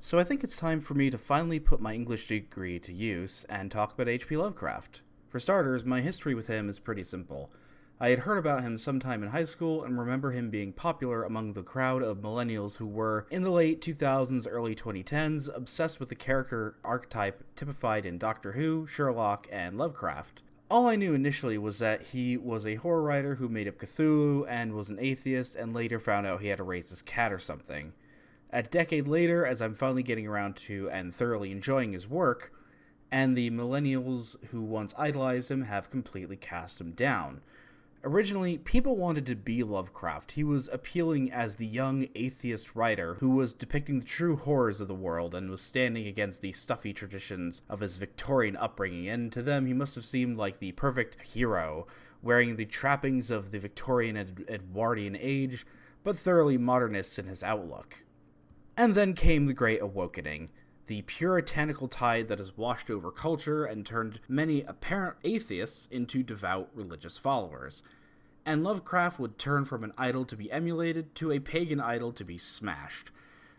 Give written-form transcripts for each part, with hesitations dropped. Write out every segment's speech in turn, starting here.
So I think it's time for me to finally put my English degree to use and talk about H.P. Lovecraft. For starters, my history with him is pretty simple. I had heard about him sometime in high school and remember him being popular among the crowd of millennials who were, in the late 2000s, early 2010s, obsessed with the character archetype typified in Doctor Who, Sherlock, and Lovecraft. All I knew initially was that he was a horror writer who made up Cthulhu and was an atheist, and later found out he had to raise his cat or something. A decade later, as I'm finally getting around to and thoroughly enjoying his work, and the millennials who once idolized him have completely cast him down. Originally, people wanted to be Lovecraft. He was appealing as the young atheist writer who was depicting the true horrors of the world and was standing against the stuffy traditions of his Victorian upbringing, and to them he must have seemed like the perfect hero, wearing the trappings of the Victorian Edwardian age, but thoroughly modernist in his outlook. And then came the Great Awakening, the puritanical tide that has washed over culture and turned many apparent atheists into devout religious followers. And Lovecraft would turn from an idol to be emulated to a pagan idol to be smashed.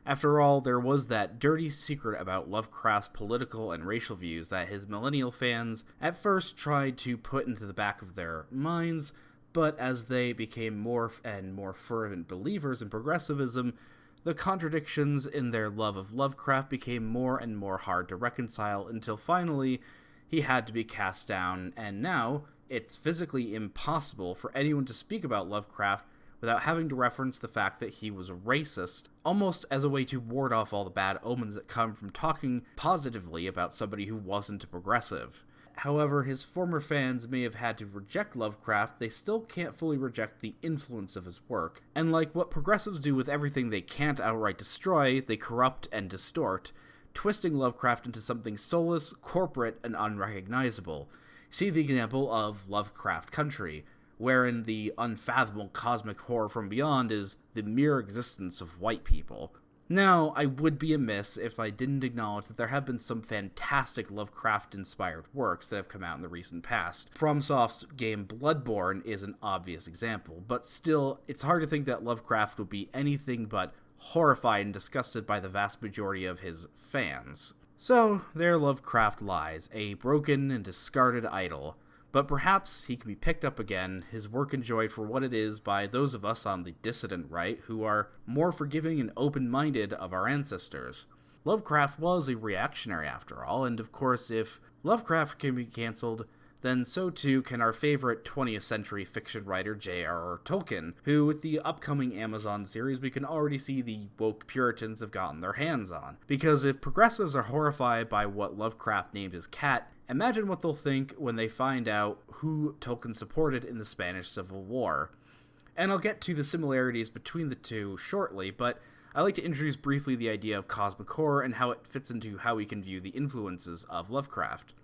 After all, there was that dirty secret about Lovecraft's political and racial views that his millennial fans at first tried to put into the back of their minds, but as they became more and more fervent believers in progressivism, the contradictions in their love of Lovecraft became more and more hard to reconcile until finally he had to be cast down, and now it's physically impossible for anyone to speak about Lovecraft without having to reference the fact that he was a racist, almost as a way to ward off all the bad omens that come from talking positively about somebody who wasn't a progressive. However, his former fans may have had to reject Lovecraft, they still can't fully reject the influence of his work. And like what progressives do with everything they can't outright destroy, they corrupt and distort, twisting Lovecraft into something soulless, corporate, and unrecognizable. See the example of Lovecraft Country, wherein the unfathomable cosmic horror from beyond is the mere existence of white people. Now, I would be amiss if I didn't acknowledge that there have been some fantastic Lovecraft-inspired works that have come out in the recent past. FromSoft's game Bloodborne is an obvious example, but still, it's hard to think that Lovecraft would be anything but horrified and disgusted by the vast majority of his fans. So, there Lovecraft lies, a broken and discarded idol. But perhaps he can be picked up again, his work enjoyed for what it is by those of us on the dissident right who are more forgiving and open-minded of our ancestors. Lovecraft was a reactionary after all, and of course if Lovecraft can be cancelled, then so too can our favorite 20th century fiction writer J.R.R. Tolkien, who with the upcoming Amazon series we can already see the woke Puritans have gotten their hands on. Because if progressives are horrified by what Lovecraft named his cat, imagine what they'll think when they find out who Tolkien supported in the Spanish Civil War. And I'll get to the similarities between the two shortly, but I'd like to introduce briefly the idea of cosmic horror and how it fits into how we can view the influences of Lovecraft.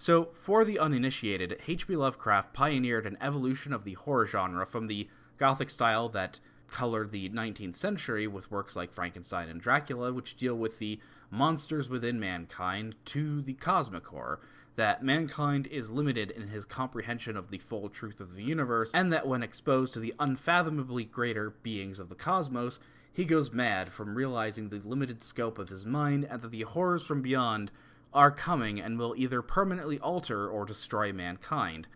So, for the uninitiated, H.P. Lovecraft pioneered an evolution of the horror genre from the Gothic style that colored the 19th century with works like Frankenstein and Dracula, which deal with the monsters within mankind, to the cosmic horror, that mankind is limited in his comprehension of the full truth of the universe, and that when exposed to the unfathomably greater beings of the cosmos, he goes mad from realizing the limited scope of his mind and that the horrors from beyond are coming and will either permanently alter or destroy mankind.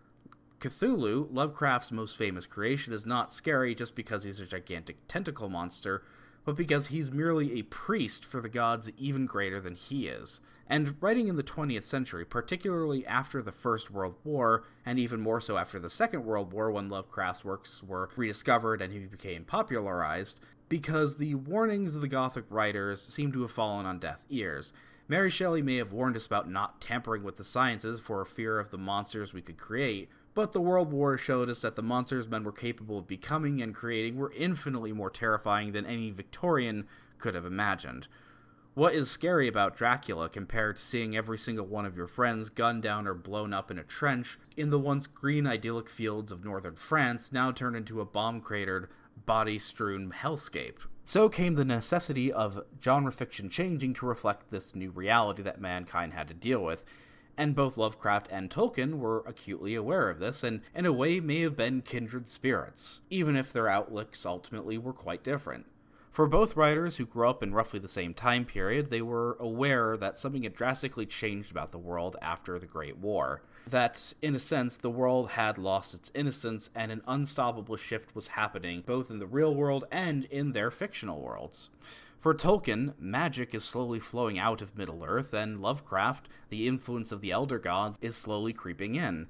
Cthulhu, Lovecraft's most famous creation, is not scary just because he's a gigantic tentacle monster, but because he's merely a priest for the gods even greater than he is. And writing in the 20th century, particularly after the First World War, and even more so after the Second World War when Lovecraft's works were rediscovered and he became popularized, because the warnings of the Gothic writers seem to have fallen on deaf ears. Mary Shelley may have warned us about not tampering with the sciences for fear of the monsters we could create, but the World War showed us that the monsters men were capable of becoming and creating were infinitely more terrifying than any Victorian could have imagined. What is scary about Dracula compared to seeing every single one of your friends gunned down or blown up in a trench in the once green idyllic fields of northern France now turned into a bomb-cratered, body-strewn hellscape? So came the necessity of genre fiction changing to reflect this new reality that mankind had to deal with, and both Lovecraft and Tolkien were acutely aware of this, and in a way may have been kindred spirits, even if their outlooks ultimately were quite different. For both writers who grew up in roughly the same time period, they were aware that something had drastically changed about the world after the Great War. That, in a sense, the world had lost its innocence and an unstoppable shift was happening both in the real world and in their fictional worlds. For Tolkien, magic is slowly flowing out of Middle-earth, and Lovecraft, the influence of the Elder Gods, is slowly creeping in.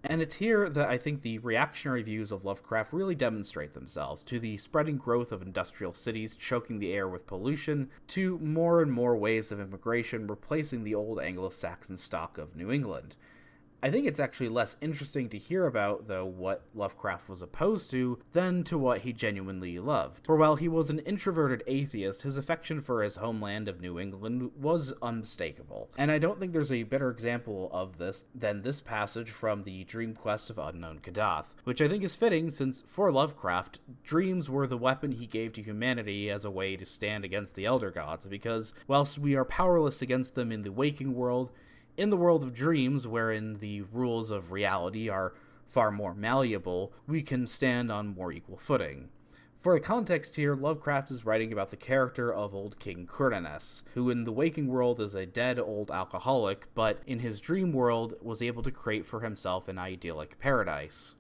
And it's here that I think the reactionary views of Lovecraft really demonstrate themselves, to the spreading growth of industrial cities choking the air with pollution, to more and more waves of immigration replacing the old Anglo-Saxon stock of New England. I think it's actually less interesting to hear about, though, what Lovecraft was opposed to than to what he genuinely loved. For while he was an introverted atheist, his affection for his homeland of New England was unmistakable. And I don't think there's a better example of this than this passage from the Dream Quest of Unknown Kadath, which I think is fitting since, for Lovecraft, dreams were the weapon he gave to humanity as a way to stand against the Elder Gods, because whilst we are powerless against them in the waking world, in the world of dreams, wherein the rules of reality are far more malleable, we can stand on more equal footing. For the context here, Lovecraft is writing about the character of old King Cernunnos, who in the waking world is a dead old alcoholic, but in his dream world was able to create for himself an idyllic paradise.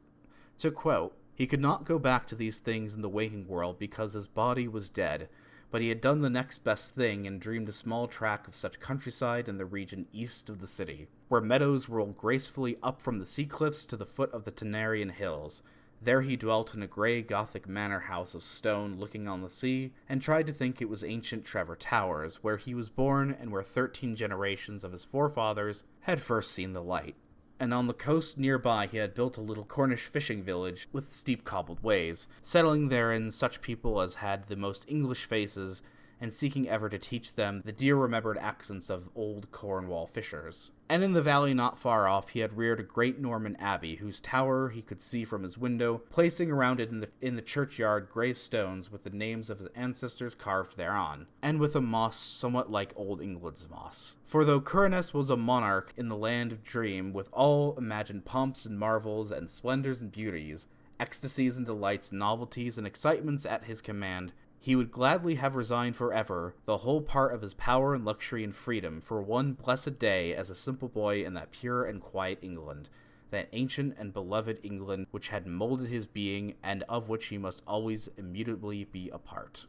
To quote, "He could not go back to these things in the waking world because his body was dead, but he had done the next best thing and dreamed a small tract of such countryside in the region east of the city, where meadows rolled gracefully up from the sea cliffs to the foot of the Tenarian hills. There he dwelt in a grey Gothic manor house of stone looking on the sea, and tried to think it was ancient Trevor Towers, where he was born and where 13 generations of his forefathers had first seen the light. And on the coast nearby he had built a little Cornish fishing village with steep cobbled ways, settling therein such people as had the most English faces, and seeking ever to teach them the dear-remembered accents of old Cornwall fishers. And in the valley not far off he had reared a great Norman abbey, whose tower he could see from his window, placing around it in the churchyard grey stones with the names of his ancestors carved thereon, and with a moss somewhat like old England's moss. For though Cernunnos was a monarch in the land of dream, with all imagined pomps and marvels and splendors and beauties, ecstasies and delights, novelties and excitements at his command, he would gladly have resigned forever the whole part of his power and luxury and freedom for one blessed day as a simple boy in that pure and quiet England, that ancient and beloved England which had molded his being and of which he must always immutably be a part."